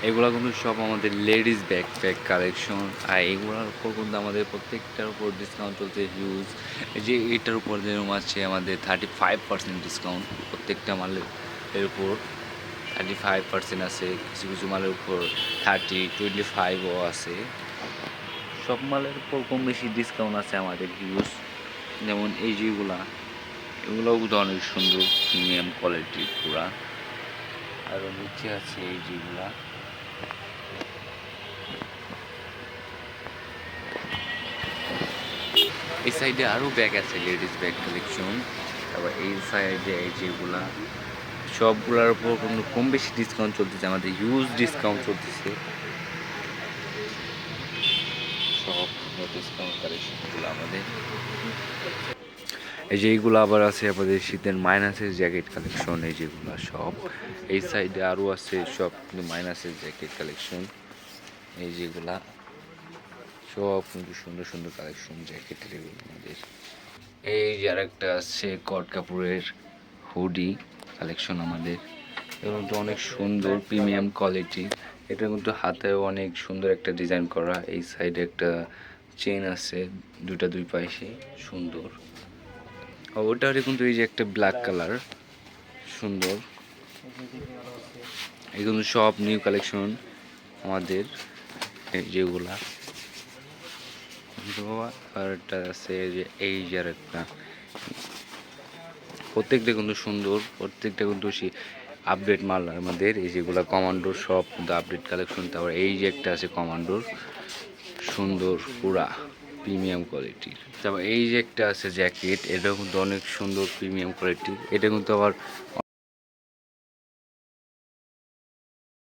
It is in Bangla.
এগুলো কিন্তু সব আমাদের লেডিস ব্যাকপ্যাক কালেকশন। আর এগুলোর উপর কিন্তু আমাদের প্রত্যেকটার উপর ডিসকাউন্ট চলছে হিউজ। এই যে এটার উপর যেরকম আছে আমাদের 35% ডিসকাউন্ট, প্রত্যেকটা মালের উপর 35% আছে। কিছু কিছু মালের উপর 25ও আছে। সব মালের উপর কম বেশি ডিসকাউন্ট আছে আমাদের হিউজ। যেমন এই যেগুলা, এগুলোও কিন্তু অনেক সুন্দর প্রিমিয়াম কোয়ালিটির পুরা। আরও নিচে আছে এই যেগুলা, এই সাইডে আরও ব্যাগ আছে, লেডিস ব্যাগ কালেকশন। তারপর এই সাইডে এই যেগুলা, সবগুলোর উপর কিন্তু কম বেশি ডিসকাউন্ট চলতেছে, আমাদের হিউজ ডিসকাউন্ট চলতেছে। সব ডিসকাউন্ট কালেকশনগুলো আমাদের। এই যে এইগুলো আবার আছে আমাদের শীতের মাইনাসের জ্যাকেট কালেকশন, এই যেগুলো সব। এই সাইডে আরও আছে সব কিন্তু মাইনাসের জ্যাকেট কালেকশন, এই যেগুলা সব কিন্তু সুন্দর সুন্দর কালেকশন জ্যাকেটের এগুলো আমাদের। এই যে আরেকটা আছে কট কাপড়ের হুডি কালেকশন আমাদের, এবং তো অনেক সুন্দর প্রিমিয়াম কোয়ালিটি। এটা কিন্তু হাতেও অনেক সুন্দর একটা ডিজাইন করা। এই সাইডে একটা চেন আছে, দুই পাশে সুন্দর। ওটারই কিন্তু এই যে একটা ব্ল্যাক কালার সুন্দর। এগুলো সব নিউ কালেকশন আমাদের, এই যেগুলা। আরেকটা আছে যে এই যে আরেকটা, প্রত্যেকটা কিন্তু সুন্দর, প্রত্যেকটা কিন্তু আপডেট মাল আমাদের। এই যেগুলো কমান্ডোর সব কিন্তু আপডেট কালেকশন। তারপর এই যে একটা আছে কমান্ডোর সুন্দর পুরা প্রিমিয়াম কোয়ালিটির। তারপর এই যে একটা আছে জ্যাকেট, এটাও কিন্তু অনেক সুন্দর প্রিমিয়াম কোয়ালিটির। এটা কিন্তু আবার